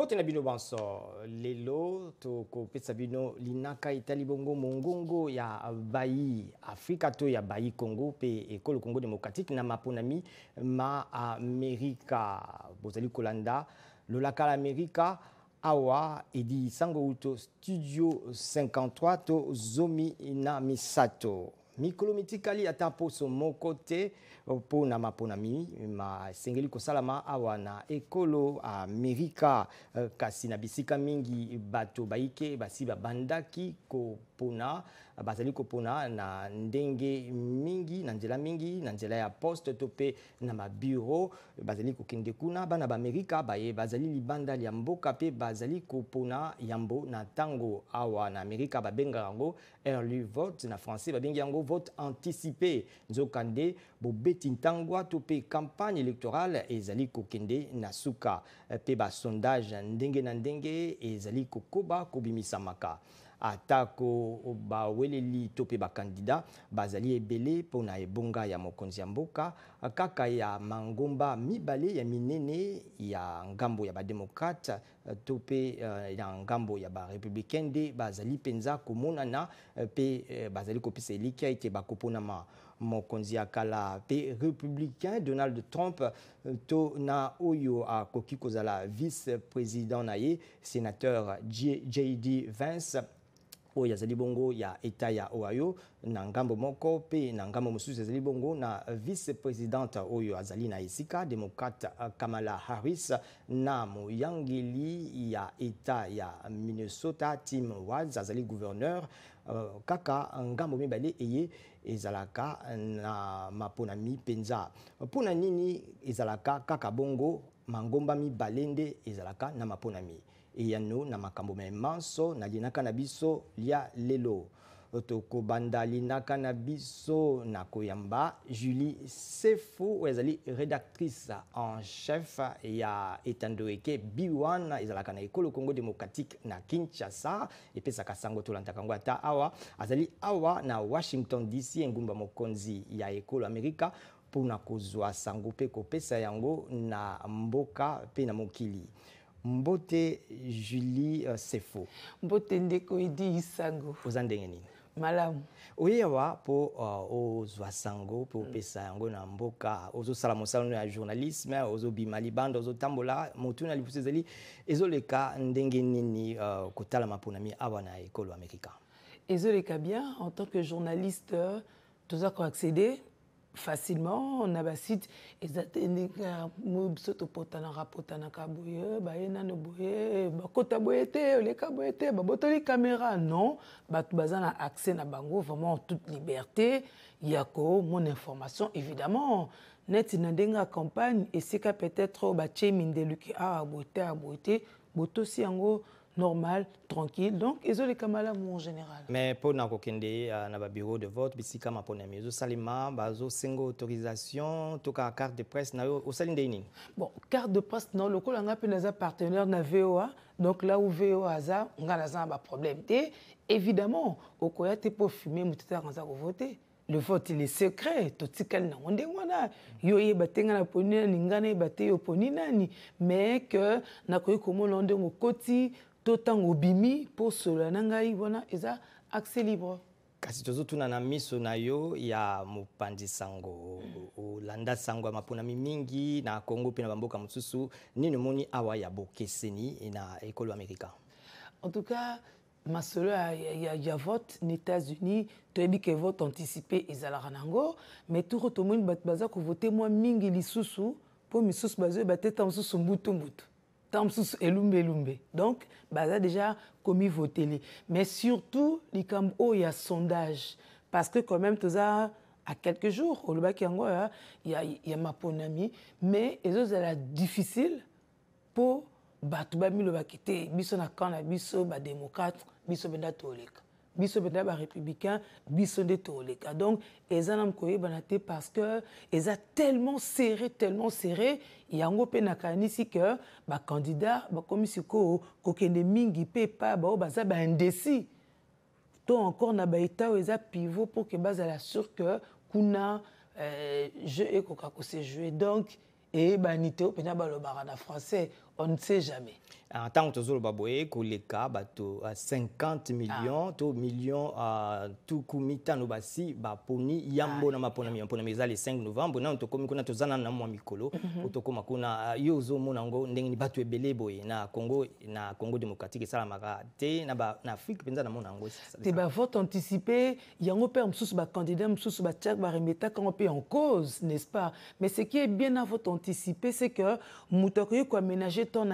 Mbote na bino banso lelo to kopesa bino linaka itali bongo mongongo ya bayi Afrika to ya bayi Congo pe ekolo Congo démocratique na maponami ma Amerika bozali kolanda lolaka l'Amerika awa edi sango uto studio 53 to zomi na misato mikolo mitikali atapo so mokote po na maponami ma sengeli kosalama awa na ekolo Amerika kasi na bisika mingi bato baike basi bandaki kopona bazali kopona na ndenge mingi na nzela ya poste to pe na ma bureau bazali kokende kuna bana ba Amerika baye bazali libanda ya mboka pe bazali kopona yambo na tango awa na Amerika babenga yango early vote na français babenga yango vote anticipé nzokande bobeti ntangwa to pe campagne électorale ezali kokende na suka pe ba sondage ndenge na ndenge ezali kokoba kobimisamaka atako ba weleli to pe ba candidat bazali ebele pona ebonga ya mokonzi ya mboka kaka ya mangomba mibale ya minene ya ngambo ya ba démocrate to pe ya ngambo ya ba républicain de bazali penza komonana pe bazali kopisa elikia ite bakoponama mokonzi ya kala pe républicain Donald Trump to na oyo akoki kozala vice-président na ye sénateur J.D. Vance oyo azali bongo ya eta ya Ohio na ngambo moko pe na ngambo mosusu azali bongo na vice-présidente oyo azali na esika démocrate Kamala Harris na moyangeli ya eta ya Minnesota Tim Walz azali gouverneur kaka ngambo mibale eye ezalaka na maponami penza pona nini ezalaka kaka bongo mangomba mibale nde ezalaka na maponami eyano na makambo manso na linaka na biso lia lelo toko banda linaka na biso na koyamba Julie Sefu ezali rédactrice en chef ya etandoeke B1 ezalaka na ekolo Congo démocratique na Kinshasa epesaka sango tolanda kango ata awa azali awa na Washington DC engumba mokonzi ya ekolo Amerika pona kozwa sango pe kopesa yango na mboka pe na mokili Mbote Julie Sefo. Mbote ndeko edi isango. Ozandenge nini? Malamu. Oyewa po ozwa sango po pesa yango na mboka ozo sala mosala ya journalisme ozo bimali banda ozo tambola motuna lipusi ezali ezoleka ndenge nini kotala maponami awa na ekolo Amerika. Ezoleka bien en tant que journaliste toza ko accéder facilement on a ba site ezatendeka mobisoto potana rapotana kaboye bayena no boye bakota boyete oleka boyete babotoli caméra non batu bazana accès na bango vraiment en toute liberté yako mon information évidemment net na ndenga campagne et c'est que peut-être ba chemindeluki a boyete botosi yango normal, tranquille. Donc, ils ont les camarades en général. Mais pour nous, na ba bureau de vote, bisika ma ponami, zo salima, bazo singo autorisation, toka carte de presse na au salindeni. Bon, carte de presse non, le col nga penaza partenaire na VOA. Donc là où VOA za, nga na za ba problème té. Évidemment, au koya te pour fumer mutata kanza ko voter. Le vote il est secret, tout ce qu'elle n'a pas wana. Yo ye batenga na ponina ningane bate yo ponina ni, mais que na koyi komo londe ngo koti totango bimi pour cela nangai wana eza accès libre. Kasi tozo tuna na miso na yo ya mopandi sango landa sango maponami mingi na Congo pe na bamboka mususu nini moni awa ya bokeseni na ekolo Amerika. En tout cas masolo ya vote aux États-Unis tu dis que vote anticipé ezalaka nango mais tout retomoni baza ko voter moi mingi lisusu pour misusu bazwe bateta mususu mbutu elumbe. Donc, baza déjà commis voter. Mais surtout, il y a sondage. Parce que quand même, tout ça, à quelques jours, au Lubaki il y a ma ponami. Mais les autres, c'est difficile pour batubami le bakité. Biso na kan biso ba démocrate, biso benda toleka. Biso benda ba républicain, biso de toleka. Donc, ils en ont koye banate parce que ils a tellement serré, il y a un peu nakanisi que ba candidat ba komisiko kokende mingi pe pa ba baza ba indécis. To encore na ba état où ils a pivot pour que base la sûr que kuna jeu et koka ko se jouer donc et ba nité pena ba lo barana français on ne sait jamais. En tant que tozolo baboye koleka bato 50 millions to millions tout kumita no basi ba poni yambo na mapona mi mpona meza le 5 novembre na tokomi kuna tozana na mwa mikolo otokoma kuna yozo monango ndenge ni bato ebele boye na Congo démocratique sala makate na Afrique penza na monango te ba vote anticipé yango pe msusu ba candidat msusu ba tchak ba remeta quand on peut en cause, n'est-ce pas? Mais ce qui est bien à vote anticipé c'est que mutako ko aménager ton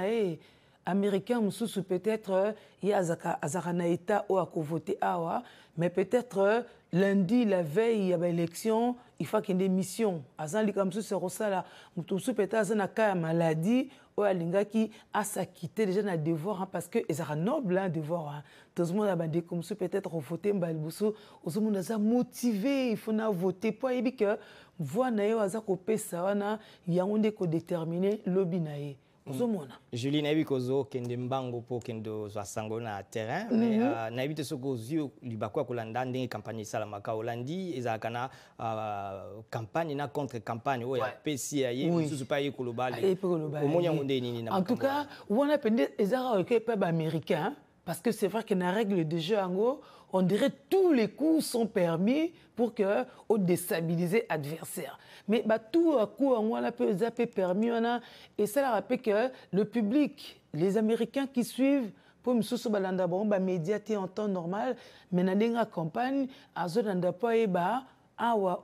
américain mususu peut-être il y a azarana état ou à voter awa mais peut-être lundi la veille il y a élection il faut qu'il y ait une mission azali comme ça c'est ça là mususu peut-être azana ka maladie ou alingaki a s'acquitter déjà na devoir parce que ezara noble un devoir tout le monde a bandé comme ça peut-être voter mbalbuso tout le monde a motivé il faut na voter pour ebi que voix na yo azako pesa wana yango ko déterminer lobby na ye. Julie na bikozo kende mbango po kendo zo sango na terrain mais na bite soko zio libakwa kolanda ndenge campagne sala maka Hollandi ezakana campagne na contre campagne oya PCA mususu pa ye kolobale omonya ngonde nini na en tout cas on a pende ezara ke pa américain parce que c'est vrai que na règle de jeu ango on dirait tous les coups sont permis pour que on déstabiliser adversaire. Mais bah tout à coup on a peu zapper permis on a et ça la rappelle que le public, les Américains qui suivent pour me sous balanda bon bah médiaté en temps normal mais na denga campagne azolanda pa e ba awa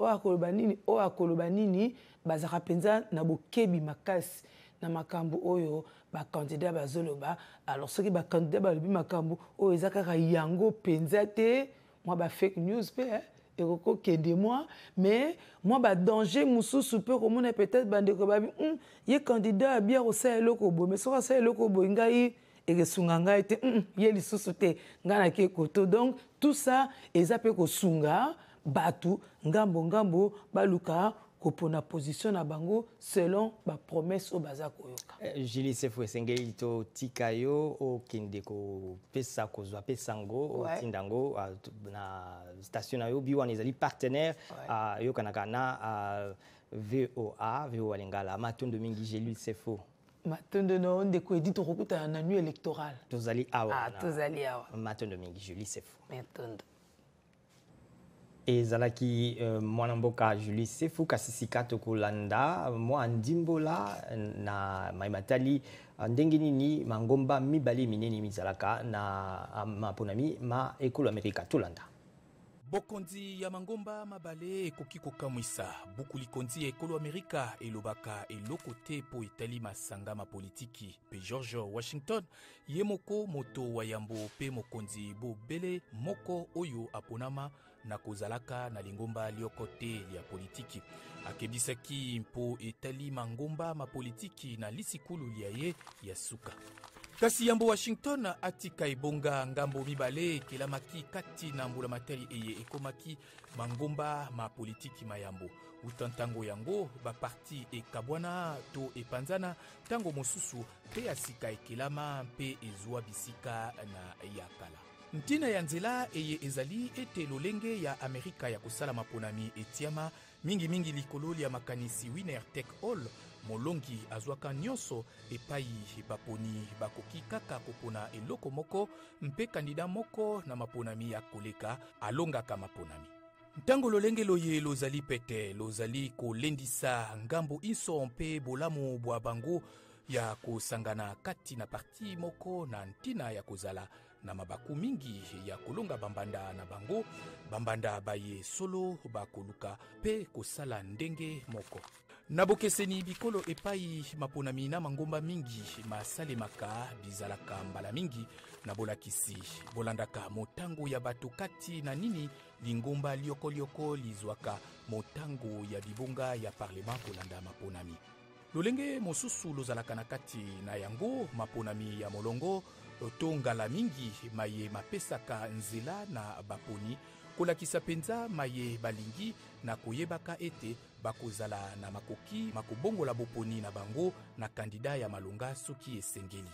o akolobanini bazara penza na bokebi makasi na makambo oyo ba candidat bazoloba alors ceux qui ba candidat ba lobi makambo o ezaka yango penza te moi ba fake news pe et roko kende moi mais moi ba danger mususu pe ko mona peut-être bande ko ba ye candidat bien au sa eloko bo mais so sa eloko bo ngai et que sunga était ye lisusu te ngana ke koto donc tout ça ezape ko sunga batu ngambo baluka kopona position na bango selon ba promesse au baza koyoka. Julie Sefu esengeli to tikayo o kende ko pesa ko zwa pesango o tindango na station na yo biwa ezali partenaire yo kanaka na VOA lingala matondo mingi Julie Sefu. Matondo no ndeko edito kokuta na nuit électorale. Tozali awa. Tozali awa. Matondo mingi Julie Sefu. Matondo. Ezalaki mwanamboka Julie Sefu kasisika tokolanda mwa ndimbola na maimatali ndenge nini mangomba mibale minene mizalaka na maponami ma ekolo Amerika tolanda. Bokonzi ya mangomba mabale ekoki kokamwisa buku likonzi ya ekolo Amerika elobaka eloko te po etali masanga ma politiki pe George Washington ye moko moto wa yambo pe mokonzi bobele moko oyo aponama na kozalaka na lingomba lioko te ya politiki akebisaki mpo etali mangomba ma politiki na lisikulu lia ye ya suka. Kasi yambo Washington atika ebonga ngambo mibale kelamaki kati na mbula materi eye ekomaki mangomba ma politiki mayambo. Utantango yango ba parti ekabwana to epanzana tango mosusu pe asika ekelama mpe ezwa bisika na yakala. Ntina ya nzela eye ezali ete lolenge ya Amerika ya kosala maponami etiama mingi likolo ya makanisi Winner Tech Hall molongi azwaka nyonso epai baponi bakoki kaka kopona eloko moko mpe kandida moko na maponami ya koleka alongaka maponami. Ntango lolenge loye lozali pete lozali kolendisa ngambo inso mpe bolamu bwa bango ya kosangana kati na parti moko na ntina ya kozala na mabaku mingi ya kolonga bambanda na bango bambanda baye solo bakoluka pe kosala ndenge moko. Na bokeseni bikolo epai maponami na mangomba mingi masalemaka bizalaka mbala mingi na bolakisi bolandaka motango ya bato kati na nini lingomba lioko lizwaka motango ya bibonga ya parlement kolanda maponami. Lolenge mosusu lozalaka na kati na yango maponami ya molongo tongala mingi maye mapesaka nzela na baponi kolakisa penza maye balingi na koyebaka ete bakozala na makoki makobongola boponi na bango na kandida ya malonga soki esengeli.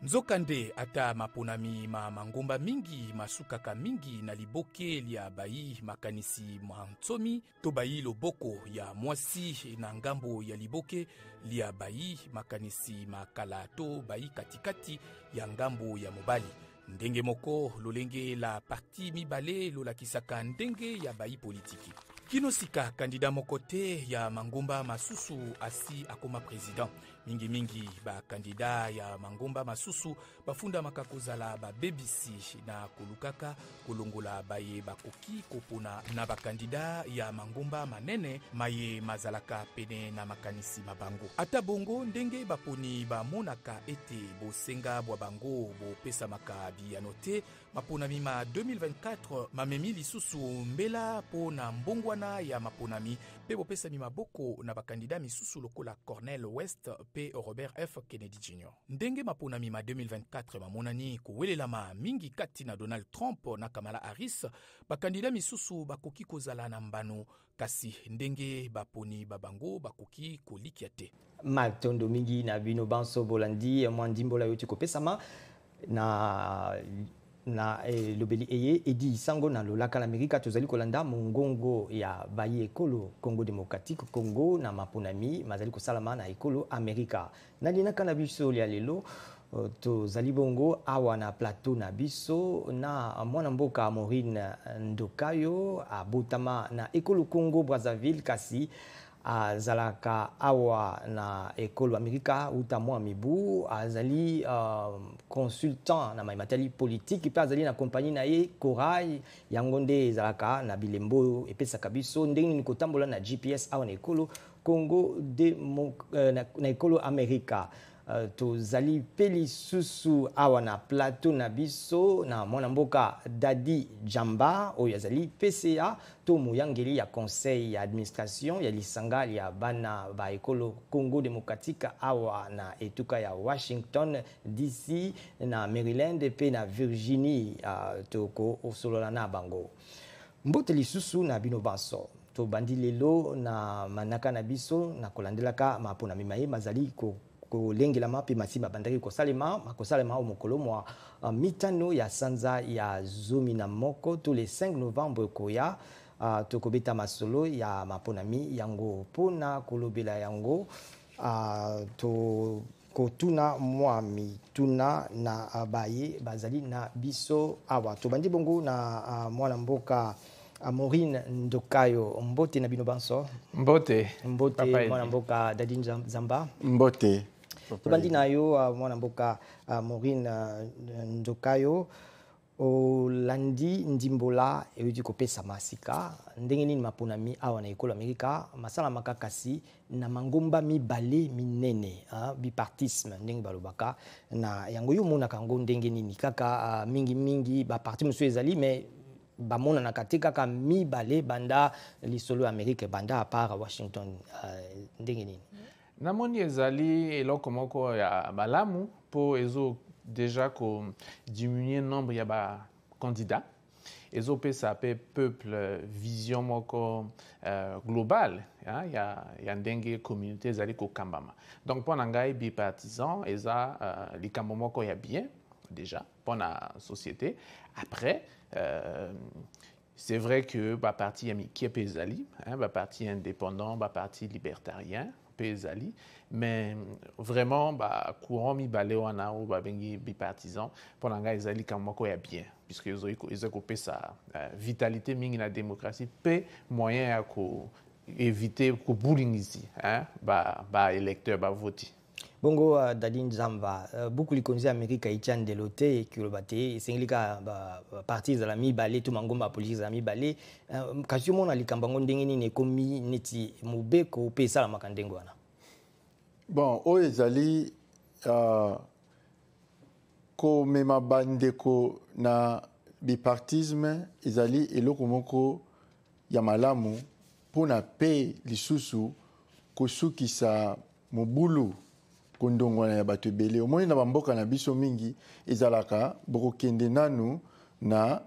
nzokande ata maponami mangomba mingi masukaka mingi na liboke lia bayi makanisi mwa ntsomi to bayi loboko ya mwasi na ngambo ya liboke lia bayi makanisi makala to bayi katikati ya ngambo ya mobali. Ndenge moko lolenge la parti mibale lolakisaka ndenge ya bayi politiki. Kinosika kandida mokote ya mangomba masusu asi akoma president. Mingi ba kandida ya mangomba masusu bafunda makakozala ba bebisi na kolukaka kolongola baye bakoki kopona na ba kandida ya mangomba manene maye mazalaka pene na makanisi mabango. Ata bongo ndenge baponi ba monaka ete bosenga bwa bango bo pesa makabi ya note maponami ma 2024 mamemi lisusu mbela po na mbongwana ya maponami pe bopesa mi maboko na bakandida misusu lokola Cornel West pe Robert F. Kennedy Jr. Ndenge maponami ma 2024 mamonani kowelelama mingi kati na Donald Trump na Kamala Harris, bakandida misusu bakoki kozala na mbano kasi ndenge baponi babango bakoki kolikia te. Matondo mingi na bino banso bolandi mwandimbola yoti kopesama na lobeli eye edi sango na lolaka la Amerika tozali kolanda mongongo ya bayi ekolo Congo Démocratique Congo na maponami mazali kosalama na ekolo Amerika na linaka na biso ya lelo tozali bongo awa na plateau na biso na mwana mboka Maureen Ndokayo abotama na ekolo Congo Brazzaville kasi azalaka awa na ekolo Amerika uta mwa mibu azali consultant na maimatali politique pe azali na compagnie na ye Corail yango nde ezalaka na bilembo epesaka biso ndenge ni kotambola na GPS awa na ekolo Congo na ekolo Amerika. Tozali peli susu awa na plateau na biso na mwana mboka Dadi Jamba oyo azali PCA to muyangeli ya conseil ya administration ya lisanga ya bana ba ekolo Congo Démocratique awa na etuka ya Washington DC na Maryland pe na Virginie toko osolola na bango mbote lisusu na bino banso to bandi lelo na manaka na biso na kolandelaka mapona mimaye mazali ko lengela mapi masiba bandaki kosalema mokolo mwa mitano ya sanza ya zumi na moko tous les 5 novembre koya tokobeta masolo ya maponami yango pona kolobela yango to kotuna mwa mituna na baye bazali na biso awa tobandi bongo na mwana mboka Maureen Ndokayo mbote na bino banso mbote mwana mboka Dadi Zamba mbote tobandi na yo mwana mboka Maureen Ndokayo olandi ndimbola euti kopesa masika ndenge nini maponami awa na ekolo Amerika masala makakasi na mangomba mibale minene bipartisme ndenge balobaka na yango yo monaka ngo ndenge nini kaka mingi ba parti mosusu ezali mais bamona na katika kaka mibale banda lisolo Amerika banda à part Washington ndenge nini namoni ezali eloko moko ya malamu po ezo déjà ko diminuer nombre ya ba candidats ezo pesa pe peuple vision moko global ya ndenge communauté ezali ko kambama donc pona ngai bipartisan eza likambo moko ya bien déjà pour la société après c'est vrai que ba parti qui est pesali ba parti indépendant ba parti libertarien pesali mais vraiment ba courant mi balé wana ou ba bengi bipartisan pour nga ezali kamoko ya bien puisque ils ont pesa vitalité mingi na démocratie pe moyen ya ko éviter ko bullying ici ba électeur ba voter bongo Dadi Nzamba beaucoup likonzi Amerika ichande lote kilobate sengilika parti za la mibale to mangomba politique za mibale kasi mona likambango ndenge nini ekomi neti mubeko pesa la makandengo wana bon o ezali ko mema bandeko na bipartisme ezali eloko moko ya malamu pona pe lisusu kosukisa mobulu kondongwana ya bato ebele omoni na bamboka na biso mingi ezalaka bokokende nanu na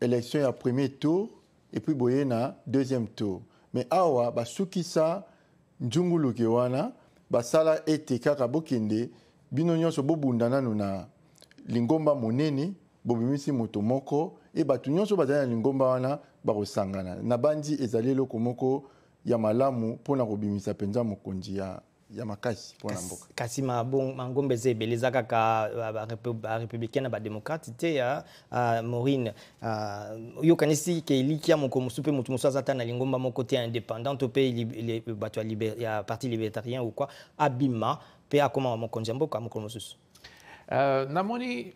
élection ya premier tour et puis boye na deuxième tour mais awa basukisa njunguluke wana basala ete kaka bokende bino nyonso bobunda nanu na lingomba monene bobimisi moto moko e batu nyonso bazali na lingomba wana bakosangana na bandi ezali eloko moko ya malamu mpona kobimisa penza mokonzi ya makasi mpona mboka kasi mangomba eza ebele eza kaka barépublicain na badémocrate te ya Maureen yokanisi ke elikia moko mosusu mpe motu mosusu aza ata na lingomba moko te ya indépendant to mpe bato ya parti libertarien ou quoi abima mpe akoma mokonzi ya mboka mokolo mosusu namoni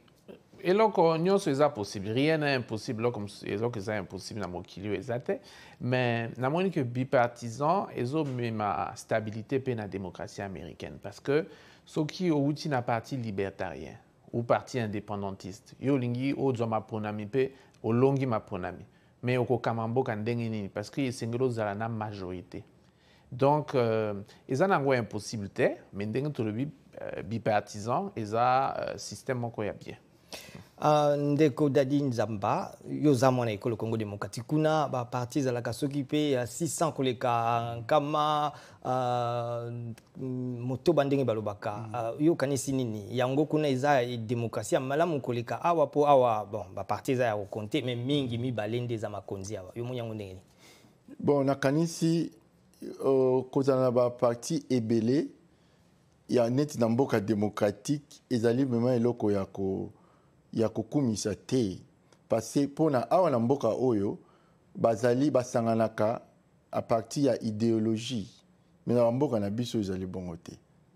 eloko nyonso eza possible, rien n'est impossible comme eloko eza impossible na mokili eza te, mais namoni que bipartisan ezomema stabilité pe na démocratie américaine parce que soki outi na parti libertarien ou parti indépendantiste yo lingi ozwa maponami pe olongi maponami mais okokama mboka ndenge nini parce que esengeli ozala na majorité donc eza nango impossible te mais ndenge tolobi bipartisan eza système moko ya bien. Ndeko Dadi Nzamba yo za mwana ekolo Congo démocratique kuna ba parti ezalaka soki pe 600 koleka kama motoba ndenge balobaka yo kanisi nini yango kuna eza démocratie ya malamu koleka awa po awa bon ba parti eza ya kokonte mais mingi mibale nde eza makonzi awa yo monyango ndenge ni bon na kanisi kozana ba parti ebele ya neti na mboka démocratique ezali mema eloko ya kokumisa te parce que pona awa na mboka oyo bazali basanganaka a partir ya idéologie mais na mboka na biso ezali bongo te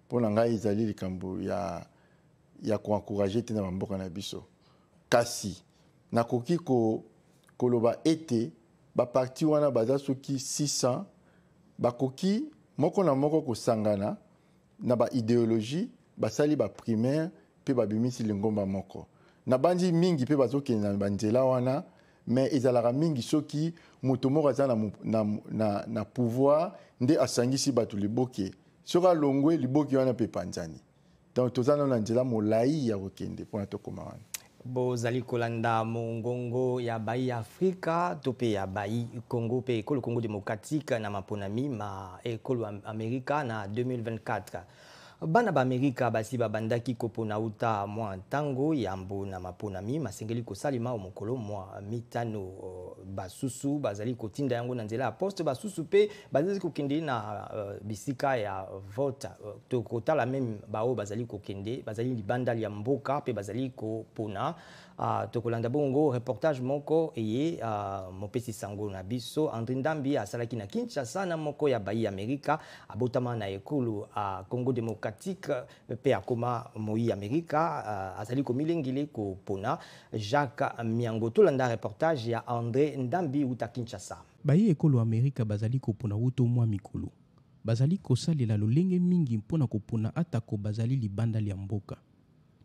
pona ngai ezali likambo ya koencourager te na mboka na biso kasi nakoki koloba ete ba parti wana baza soki 600 bakoki moko na moko kosangana na ba idéologie basali ba primaire pe babimisi lingomba moko na bandi mingi pe bazokende na banzela wana mais ezalaka mingi soki moto moko aza na pouvoir nde asangisi bato liboke soki alongwe liboke wana pe panzani donc tozana na nzela molai ya kokende mpona tokoma wana bozali kolanda mongongo ya bai Afrika to pe ya bai Congo pe ekolo Congo démocratique na maponami ma ekolo Amerika na 2024 bana ba Amerika basi babandaki kopona uta mwa ntango yambo na maponami masengeli kosalima mokolo mwa mitano basusu bazali kotinda yango na nzela ya poste basusu pe bazali kokende na bisika ya vote to kotala même bao bazali kokende bazali libanda ya mboka pe bazali kopona tokolanda bongo reportage moko eye mopesi sango na biso André Ndambi asalaki na Kinshasa na moko ya bai Amerika abotama na ekolo Congo démocratique pe akoma moi Amerika azali komilengile kopona Jacques Miango tolanda reportage ya André Ndambi uta Kinshasa. Bai ekolo Amerika bazali kopona uto mwa mikolo bazali kosalela lolenge mingi mpona kopona atako bazali libanda ya mboka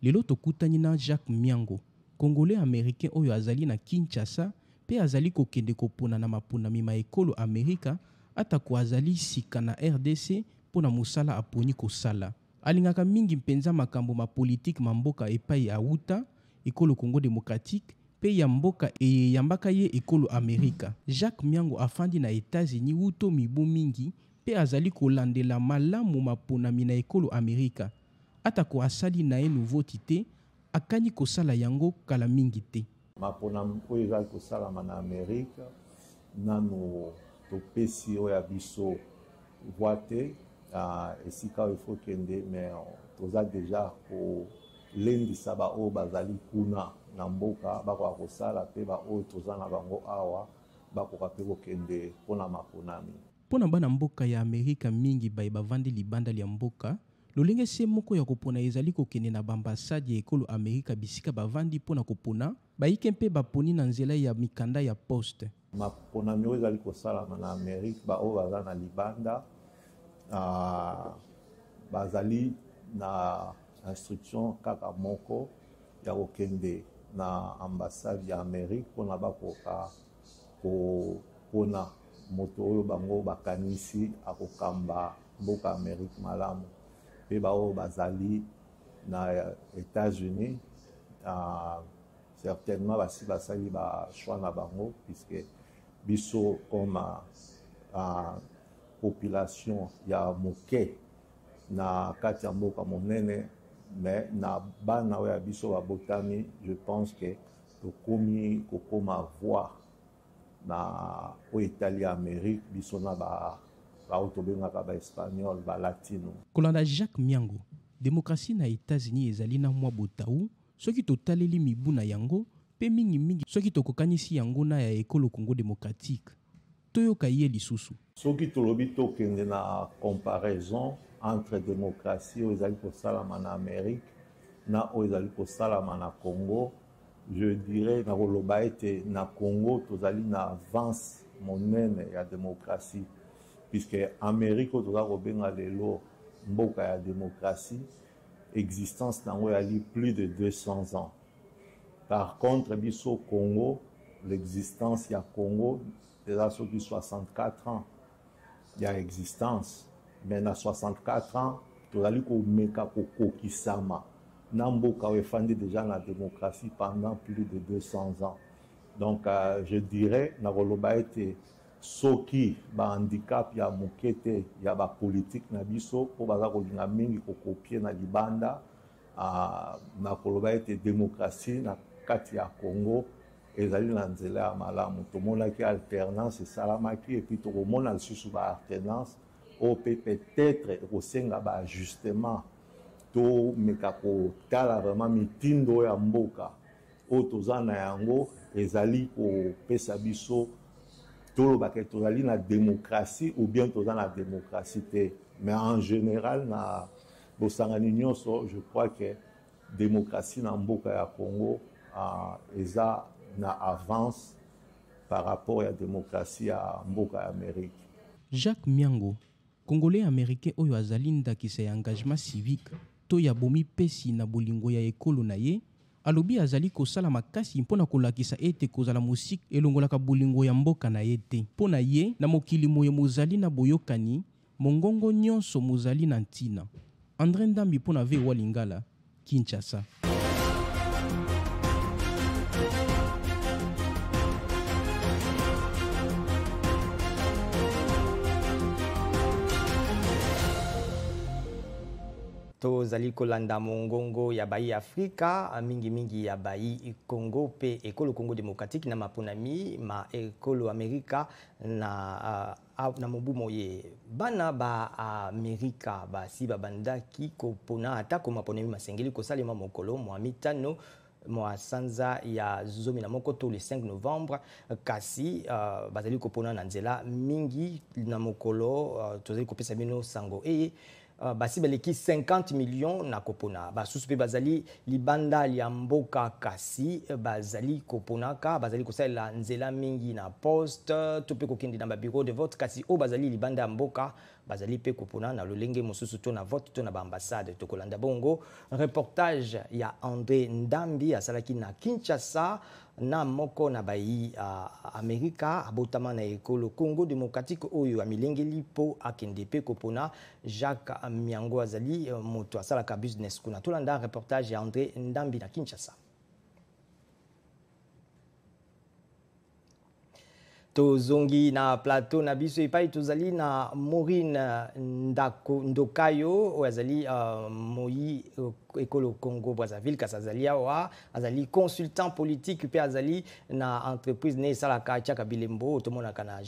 lelo tokutani na Jacques Miango Congolais américain oyo azali na Kinshasa pe azali kokende kopona na maponami ma ekolo Amerika atako azali sika na RDC pona musala aponi kosala alingaka mingi mpenza makambo ma politique mamboka epai ya uta ekolo Congo démocratique pe ya mboka yambaka ye ekolo Amerika. Jacques Miango afandi na États-Unis uto mibu mingi pe azali kolandela malamu maponami na ekolo Amerika atako asali na ye nouveauté te akani kosala yango kala mingi te maponami oyo ezali kosalama na Amerika nano topesi oyo ya biso voix te esika oyo ifo kende mais toza deja kolendisa baoyo bazali kuna na mboka bakoka kosala pe baoyo toza na bango awa bakoka mpe kokende mpona maponami mpona bana mboka ya Amerika mingi baye bavandi libanda ya mboka lolenge se moko ya kopona ezali kokende na bambasade ya ekolo Amerika bisika bavandi mpona kopona bayike mpe baponi na nzela ya mikanda ya poste maponami oyo ezali kosalama na Amerika baoyo baza na libanda bazali na instruction kaka moko ya kokende na ambassade ya Amerika mpona bakoka kopona moto oyo bango bakanisi akokamba mboka Amerika malamu pe baoyo bazali na États-Unis certainement basi basali choix na bango puisque biso comme population ya moke na kati ya mboka monene mais na bana oyo ya biso babotami je pense que tokomi kokoma voir na oyo etali ya Amérique biso na baoyo tobengaka baespagnol balatino. Kolanda Jacques Miango, démocratie na États-Unis ezali na mwa botau soki totaleli mibu na yango pe mingi soki tokokanisi yango na ya ekolo Congo démocratique toyoka ye lisusu. Soki tolobi tokende na comparaison entre démocratie oyo ezali kosalama na Amérique na oyo ezali kosalama na Congo, je dirais na koloba ete na Congo tozali na avance monene ya démocratie, puisque Amérique oyo toza kobenga lelo mboka ya démocratie, existence nango yali plus de 200 ans. Par contre biso Congo, l'existence ya Congo eza soki 64 ans ya existence, mais na 64 ans tozali komeka kokokisama na mboka oyo efandi déjà na démocratie pendant plus de 200 ans. Donc je dirais na koloba ete soki ba handicap ya mokete ya ba politique na biso po baza kolinga mingi kokopie na libanda na koloba ete démocratie na kati ya Congo ezali na nzela ya malamu. Tomonaki alternance esalamaki et puis tokomona lisusu ba alternance oyo peut-être ekosenga ba ajustement to meka kotala vraiment mitindo ya mboka oyo toza na yango ezali kopesa biso tolobaka tozali na démocratie ou bien toza na démocratie te. Mais en général na bosangani nyonso je crois que démocratie na mboka ya Congo eza na avance par rapport à démocratie ya mboka ya Amérique. Jacques Miango, Congolais américain oyo azali ndakisa ya engagement civique to ya bomi pesi na bolingo ya ekolo na ye alobi azali kosala makasi mpona kolakisa ete kozala musik elongolaka bolingo ya mboka na ye te. Mpona ye na mokili moye mozali na boyokani mongongo nyonso mozali na ntina. André Ndambi mpona VOA Lingala, Kinshasa. tozali kolanda mongongo ya bayi Afrika mingi ya bayi Congo pe ekolo Congo démocratique na maponami ma ekolo Amerika na mobu moye bana ba Amerika basi babandaki kopona ata ko maponami masengeli kosalema mokolo mwa mitano mwa sanza ya zomi na moko to le 5 novembre kasi bazali kopona na nzela mingi na mokolo tozali kopesa bino sango basi beleki 50 millions na kopona basusu pe bazali libanda ya mboka kasi bazali koponaka bazali kosalela nzela mingi na poste to pe kokende na ba bureau de vote kasi o bazali libanda ya mboka bazali pe kopona na lolenge mosusu to na vote to na ba ambassade to kolanda bongo reportage ya André Ndambi asalaki na Kinshasa na moko na bayi Amerika abotama na ekolo Congo démocratique oyo amilengeli po akende pe kopona Jacques Miango azali moto asalaka business kuna tolanda reportage ya André Ndambi na Kinshasa. Tozongi na plateau na biso epai tozali na Maureen Ndokayo azali moyi ekolo Congo Brazzaville kasi azali awa azali consultant politique pe azali na entreprise ne salaka chaka bilembo tomonaka na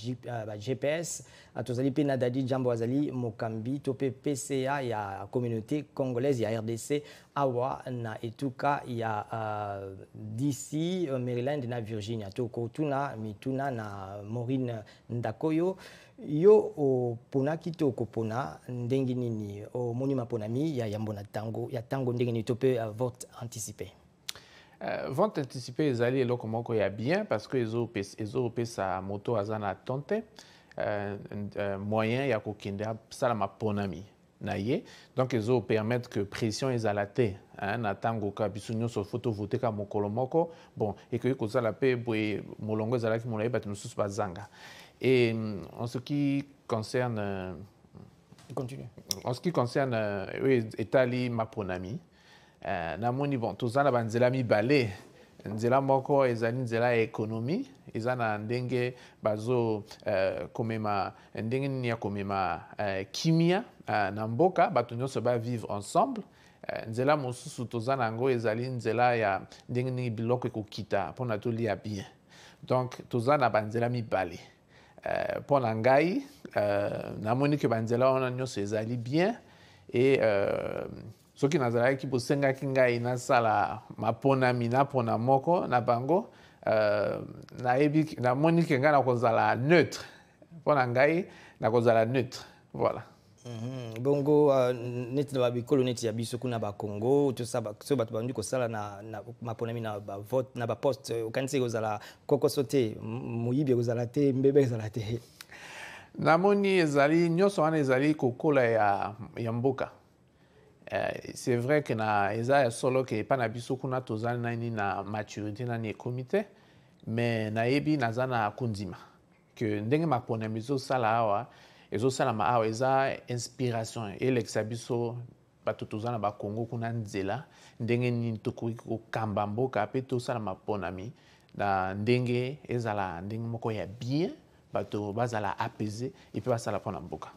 GPS tozali pe na Dadi Jambo azali mokambi to pe PCA ya communauté congolaise ya RDC awa na etuka ya DC Maryland na Virginia toko tuna mituna na Maureen Ndakoyo yo oponaki to kopona ndenge nini omoni maponami ya yambo na tango ya tango ndenge nini to pe vote anticipé. Vote anticipé ezali eloko moko ya bien parce que ezopesa moto aza na tonte moyen ya kokende sala maponami na ye donc ezo permettre que pression ezala te na tango ka biso nyonso photo voter ka mokolo moko bon et que kozala pe boye molongo ezalaki molayi bato mosusu bazanga. Et en ce qui concerne continue. En ce qui concerne etali maponami namoni bon tozala banzela mibale nzela moko ezali nzela ya économie ezana ndenge bazo komema ndenge nini ya komema kimia na mboka bato nyonso ba vivre ensemble nzela mosusu toza nango ezali nzela ya ndenge nini biloko ekokita mpona tolia bien. Donc toza na banzela mibale. Mpona ngai namoni ke banzela wana nyonso ezali bien et soki nazalaki bosengaki ngai nasala maponami napona moko na bango nayebi namoni ke ngai nakozala neutre. Mpona ngai nakozala neutre. Voilà. Bongo neti na bikolo neti ya biso kuna ba Congo to saba so bato bandi ko sala na maponami na ba vote na ba poste okanisi kozala kokoso te muyibi kozala te mbebe kozala te. Namoni ezali nyonso wana ezali kokola ya mboka. C'est vrai que na eza solo ke pa na biso kuna tozali nani na maturité na ni comité mais nayebi naza na kundima que ndenge maponami zo sala awa ezosala maawa eza inspiration elekisa biso bato toza na bakongo kuna nzela ndenge nini tokoki kokamba mboka mpe tosala maponami na ndenge ezala ndenge moko ya bien bato bazala apaisé et puis basala mpona mboka.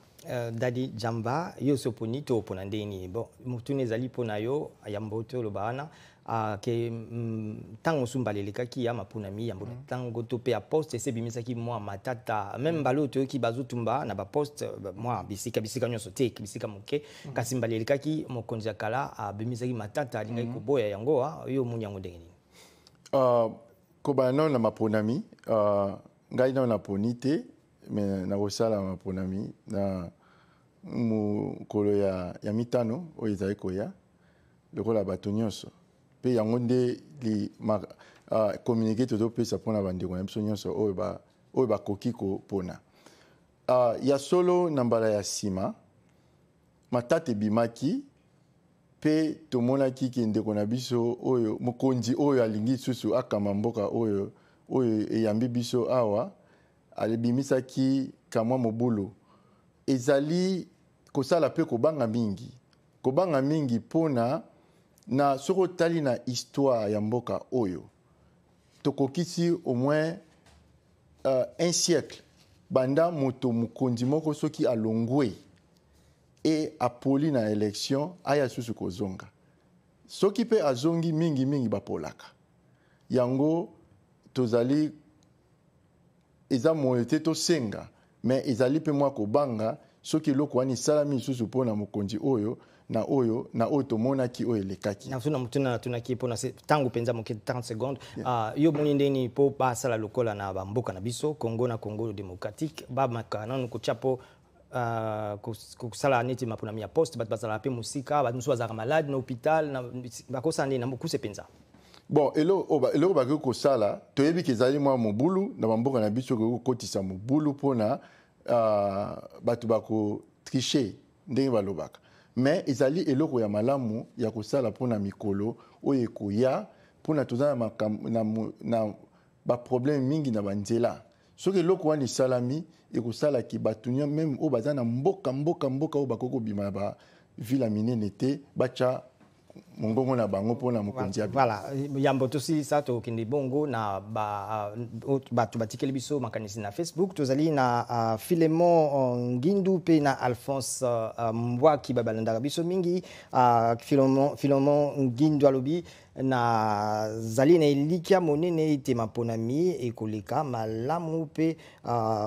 Dadi Jamba yo soponi to pona ndeni bon mutune ezali pona yo ya mboto lobana ke tango sumbalelekaki ya mapunami ya mboto tango to pe poste se bimisaki mwa matata même baloto ki bazutumba na ba poste mwa bisika nyonso te bisika moke kasi mbalelekaki mokonzi akala bimisaki matata alingai koboya yango yo munyango ndenge nini ko bana na mapunami ngai na ponite mais na kosala maponami na mukolo ya mitano oyo ezali koya lokola bato nyonso mpe yango nde communiqué tozopesa mpona bandeko na biso nyonso oyo bakoki kopona ya solo na mbala ya nsima matata ebimaki mpe tomonaki ke ndeko na biso oyo mokonzi oyo alingi lisusu akama mboka oyo eyambi biso awa alibimisaki kamwa mobulu ezali kosala pe kobanga mingi pona na soko tali na histoire ya mboka oyo tokokisi au moins un siècle banda moto mukonzi moko soki alongwe e apoli na élection aya susu kozonga soki pe azongi mingi bapolaka yango tozali eza moyo te tosenga mais ezali pe mwa kobanga soki eloko wani salami susu pona mokonzi oyo na oyo tomonaki oyo elekaki na suna mutuna tunaki pona tango penza moke 30 secondes yo moni ndeni po basala lokola na bamboka na biso Congo na Congo démocratique ba makana ko chapo kusala neti mapunami ya poste bat basala pe musika bat musu bazaka malade na hôpital na bakosa ndeni na mokuse penza. Bon, eloko bako kosala toyebi kezali mwa mobulu na bamboka na biso ko kotisa mobulu pona bato bako tricher ndenge balobaka mais ezali eloko ya malamu ya kosala pona mikolo oyo ekoya pona toza na ba problème mingi na banzela soki eloko wani salami ekosala ki bato même oyo baza na mboka oyo bakoko bima ba ville minene te bacha mongongo na bango pona mokonzi ya voilà yambo tosi sa to kindi bongo na bato batikeli biso makanisi na Facebook tozali na Philemon Ngindu pe na Alphonse Mbwaki babalanda biso mingi Philemon Ngindu alobi na zali na elikia monene ite maponami ekoleka malamu pe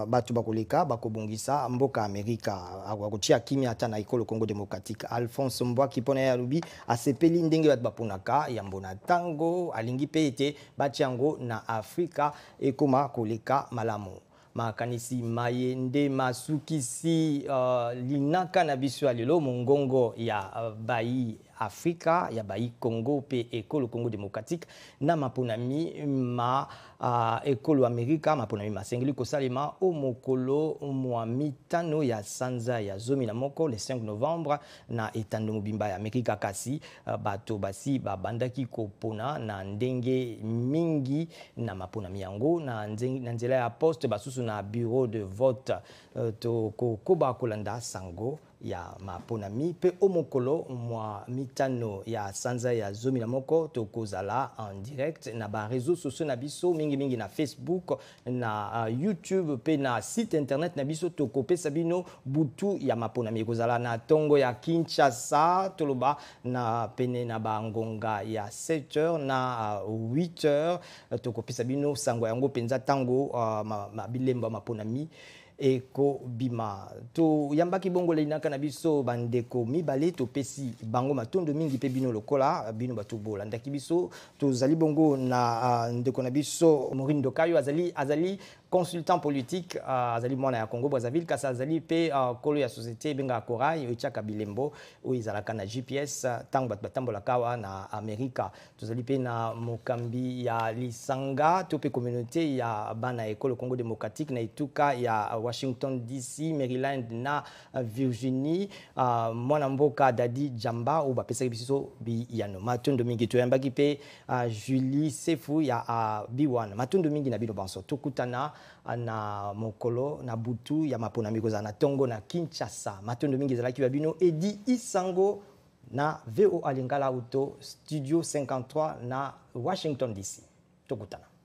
bato bakoleka bakobongisa mboka Amerika akotia kimia ata na ekolo Congo démocratique. Alphonse Mbwaki pona ya lobi asepeli ndenge bato baponaka yambo na tango alingi pe ete batiango na Afrika ekoma koleka malamu makanisi mayende masukisi linaka na biso ya lelo mongongo ya bayi Afrika ya bayi Congo pe ekolo Congo démocratique na maponami ma ekolo Amerika maponami masengeli kosalema o mokolo mwa mitano ya sanza ya zomi na moko le 5 novembre na etando mobimba ya Amerika kasi bato basi babandaki kopona na ndenge mingi na maponami yango na nzela ya poste basusu na bureau de vote to koba kolanda sango ya maponami pe omokolo mwa mitano ya sanza ya zomi na moko tokozala en direct na ba réseaux sociaux na biso mingi na Facebook na YouTube pe na site internet na biso tokopesa bino butu ya maponami kozala na tongo ya Kinshasa toloba na pene na bangonga ya 7h na 8h tokopesa bino sango yango penza tango bilemba maponami eko bima to yambaki bongo leinaka na biso bandeko mibale to pesi bango matondo mingi pe bino lokola bino batu bolandaki biso to zali bongo na ndeko na biso Morindo Kayo azali consultant politique azali mwana ya Congo Brazzaville kasa azali pe kolo ya société benga Korai otiaka bilembo o izalaka na GPS tango batambola kawa na Amerika tozali pe na mokambi ya Lisanga to pe communauté ya bana ekolo Congo démocratique na ituka ya Washington DC Maryland na Virginie mwana mboka Dadi Jamba o bapesa biso bi yano matondo mingi to yambaki pe Julie Sefu ya B1 matondo mingi na bino banso tokutana na mokolo na butu ya maponami kozala na tongo na Kinshasa matondo mingi ezalaki babino Edi Isango na VOA Lingala Auto Studio 53 na Washington DC tokutana.